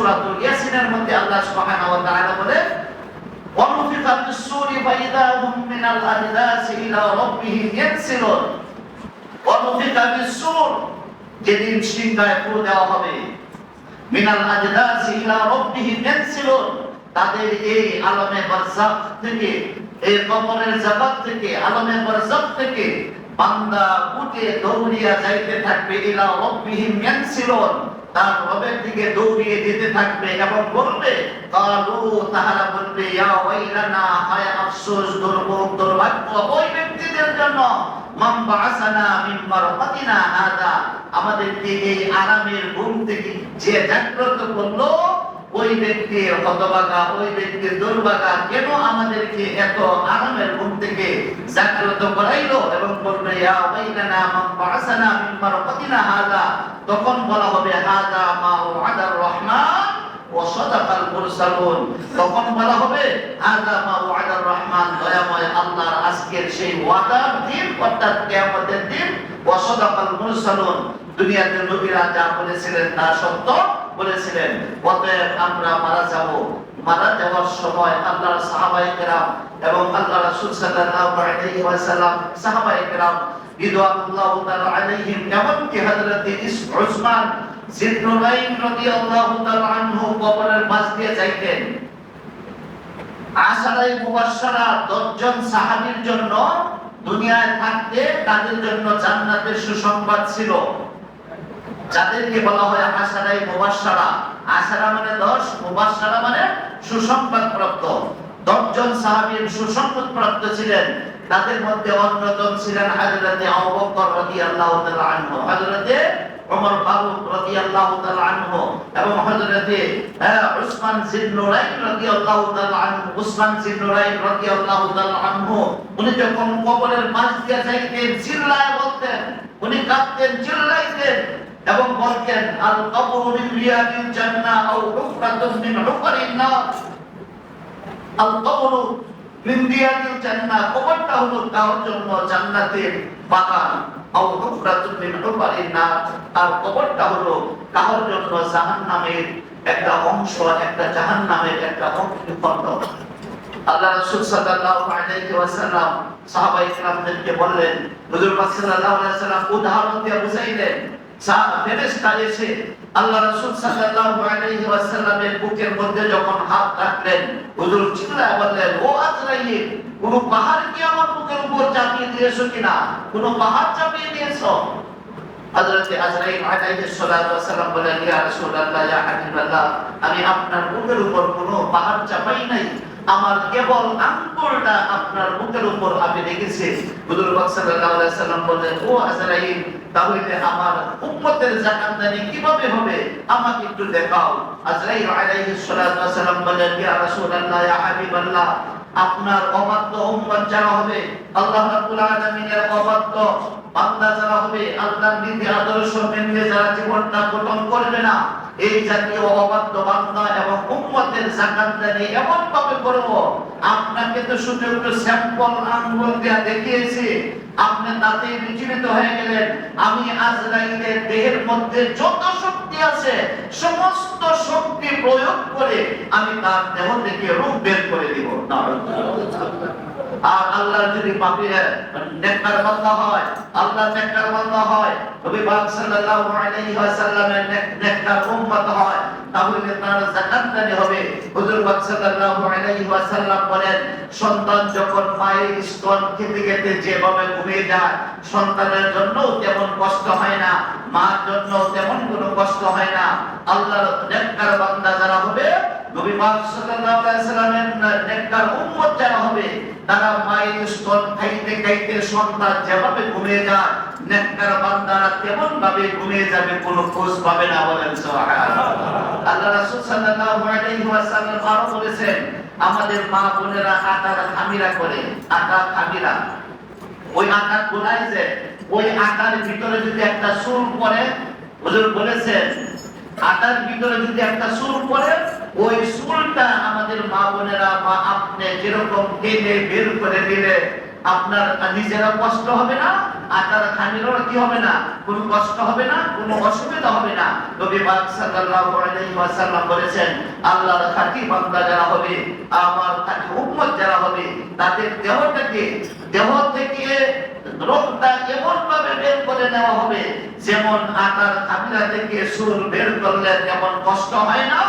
সূরাতুল ইয়াসিনের মধ্যে আল্লাহ সুবহানাহু ওয়া তাআলা বলেন ওয়ানুফিখা ফিস-সূরি ফাইযা হুম মিনাল আজদাসি ইলা রাব্বিহিম ইয়ানসিলুন। ওয়ানুফিখা ফিস-সূর, যেদিন সিংহায় ফু দেওয়া হবে, মিনাল আজদাসি ইলা রাব্বিহিম ইয়ানসিলুন, তাদের এই আলমে বারযাখ থেকে, এই কবরের জগৎ থেকে, আলমে বারযাখ থেকে বান্দা উঠে দৌড়িয়া যাইতে থাকবে, ইলা রাব্বিহিম ইয়ানসিলুন, তার রবের দিকে দৌড়িয়ে যেতে থাকবে এবং বলবে, কালু, তাহারা বলবে, ইয়া ওয়াইলানা, হায় আফসোস, দুর্ভোগ, দুর্ভাগ্য ওই ব্যক্তিদের জন্য, মান বাআসানা মিন মারকাতিনা হাদা, আমাদেরকে এই আরামের ঘুম থেকে যে জাগ্রত করলো, ওই ব্যক্তি হতভাগা, ওই ব্যক্তি দুর্ভাগা, কেন আমাদেরকে এত আরামের ঘুম থেকে জাগ্রত করাইলো, এবং বলবে, ইয়া ওয়াইলানা মান বাআসানা মিন মারকাতিনা হাদা, তখন বলা হবে, হাদা মা ওয়াদার রহমান ওয়া সাদাকাল মুরসালুন, তখন বলা হবে, হাদা মা ওয়াদার রহমান, দয়াময় আল্লাহর আজকের সেই ওয়াদার দিন, অর্থাৎ কিয়ামতের দিন, ওয়া সাদাকাল মুরসালুন, দুনিয়াতে নবীরা যা বলেছিলেন তা সত্য বলেছিলেন। অতএব আমরা মারা যাব, মারা যাওয়ার সময় আল্লাহর সাহাবায়ে কেরাম এবং আল্লাহ রাসূল সাল্লাল্লাহু আলাইহি ওয়াসাল্লাম, সাহাবায়ে কেরাম রিদওয়ানুল্লাহি তাআলা আলাইহিম, এমনকি হযরত উসমান জিন্নুরাইন রাদিয়াল্লাহু তাআলা আনহু কবরের পাশ দিয়ে যাইতেন। আশারায়ে মুবাশশারা 10 জন সাহাবীর জন্য দুনিয়ায় থাকতে তাদের জন্য জান্নাতের সুসংবাদ ছিল, যাদেরকে বলা হয় আশারায়ে মুবাশশারা। আশারা মানে 10, মুবাশশারা মানে সুসংবাদ প্রাপ্ত। 10 জন সাহাবীর সুসংবাদ প্রাপ্ত ছিলেন, তাদের মধ্যে অন্যতম ছিলেন হযরতে আবু বকর রাদিয়াল্লাহু তাআলা আনহু, হযরতে ওমর ফারুক রাদিয়াল্লাহু তাআলা আনহু এবং হযরতে উসমান জিন্নুরাইন রাদিয়াল্লাহু তাআলা আনহু। উসমান জিন্নুরাইন রাদিয়াল্লাহু তাআলা আনহু উনি যখন কবরের পাশ দিয়ে যাইতেন, চিল্লায় বলতেন, উনি কাঁদতেন, চিল্লাইতেন এবং বলতেন, আল কবরু মিন রিয়াদিল জান্নাহ আও হুফরাতুন মিন হুফারিন নার। আল কবরু মিন রিয়াদিল জান্নাহ, কবরটা হলো কার জন্য জান্নাতের বাগান, আও হুফরাতুন মিন হুফারিন নার, আর কবরটা হলো কার জন্য জাহান্নামের একটা অংশ, একটা জাহান্নামের একটা অগ্নিকুণ্ড। আল্লাহ রাসূল সাল্লাল্লাহু আলাইহি ওয়াসাল্লাম সাহাবায়ে কেরামদেরকে বললেন, হুজুর পাক সাল্লাল্লাহু আলাইহি ওয়াসাল্লাম উদাহরণ দিয়ে বুঝাইলেন। ফেরেশতা এসে আল্লাহ রাসূল সাল্লাল্লাহু আলাইহি ওয়াসাল্লামের বুকের মধ্যে যখন হাত রাখলেন, হুজুর চিল্লায় বললেন, ও আজরাইল, কোন পাহাড় কি আমার বুকের উপর চাপিয়ে দিয়েছো কিনা? কোন পাহাড় চাপিয়ে দিয়েছো? হযরত আজরাইল আলাইহিস সালাতু ওয়াস সালাম বলেন, ইয়া রাসূলুল্লাহ, ইয়া হাবিবাল্লাহ, আমি আপনার বুকের উপর কোনো পাহাড় চাপাই নাই, আমার কেবল আঙ্গুলটা আপনার বুকের উপর আমি রেখেছি। হুজুর পাক সাল্লাল্লাহু আলাইহি ওয়াসাল্লাম বলেন, ও আজরাইল, তাহলে আমার উম্মতের জাকাতদানি কিভাবে হবে? আমাকে একটু দেখাও। আজরাইল আলাইহিস সালাতু ওয়াস সালাম বলেন, ইয়া রাসূলুল্লাহ, ইয়া হাবিবাল্লাহ, আপনার অবাধ্য উম্মত যারা হবে, আল্লাহ রাব্বুল আলামিনের অবাধ্য বান্দা যারা হবে, আল্লাহর নীতি আদর্শ মেনে যারা জীবনটা গঠন করবে না, এই জাতীয় অবাধ্য বান্দা এবং উম্মতের জাকাতদানি এমন ভাবে করব, আপনাকে তো শুধু একটু স্যাম্পল আঙ্গুল দিয়ে দেখিয়েছি, আপনি তাতে বিচলিত হয়ে গেলেন। আমি আজরাইলের দেহের মধ্যে যত শক্তি আছে সমস্ত শক্তি প্রয়োগ করে আমি তার দেহ থেকে রূহ বের করে দিব। আর আল্লাহ যদি পাপী নেককার বান্দা হয়, আল্লাহ নেককার বান্দা হয়, নবী পাক সাল্লাল্লাহু আলাইহি ওয়াসাল্লামের নেককার উম্মত হয়, তাহলে তার জাকাতদানি হবে। হুজুর পাক সাল্লাল্লাহু আলাইহি ওয়াসাল্লাম বলেন, সন্তান যখন মায়ের স্তন খেতে খেতে যেভাবে ঘুমিয়ে যায়, সন্তানের জন্য তেমন কষ্ট হয় না, মার জন্য তেমন কোনো কষ্ট হয় না। আল্লাহর নেককার বান্দা যারা হবে, নবী পাক সাল্লাল্লাহু আলাইহি ওয়াসাল্লামের নেককার উম্মত যারা হবে, তারা মায়ের স্তন খাইতে খাইতে সন্তান যেভাবে ঘুমিয়ে যায়, নেককার বান্দারা তেমন ভাবে ঘুমিয়ে যাবে, কোনো খোঁজ পাবে না। বলেন সুবহানাল্লাহ। আল্লাহ রাসূল সাল্লাল্লাহু আলাইহি ওয়াসাল্লাম আরো বলেছেন, আমাদের মা বোনেরা আটার খামিরা করে, আটা খামিরা, ওই আটা গোলায় যে ওই আটার ভিতরে যদি একটা সুর পড়ে, হুজুর বলেছেন, আটার ভিতরে যদি একটা সুর পড়ে, ওই সুরটা আমাদের মা বোনেরা বা আপনি যেরকম টেনে বের করে দিলে আপনার নিজেরা কষ্ট হবে না, আটার খামিরও কি হবে না, কোনো কষ্ট হবে না, কোনো অসুবিধা হবে না। নবী পাক সাল্লাল্লাহু আলাইহি ওয়াসাল্লাম বলেছেন, আল্লাহর খাঁটি বান্দা যারা হবে, আমার খাঁটি উম্মত যারা হবে, তাদের দেহ থেকে রোগটা এমন ভাবে বের করে নেওয়া হবে যেমন আটার খামিরা থেকে সুর বের করলে যেমন কষ্ট হয় না,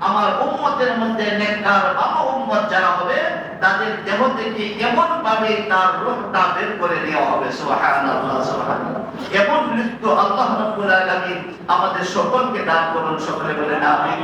আমার উম্মতের মধ্যে নেককার ভালো উম্মত যারা হবে তাদের দেহ থেকে এমন ভাবে তার রোগটা বের করে নেওয়া হবে। সুবহানাল্লাহ, সুবহানাল্লাহ। এমন মৃত্যু আল্লাহ রাব্বুল আলামিন আমাদের সকলকে দান করুন, সকলে বলেন আমিন।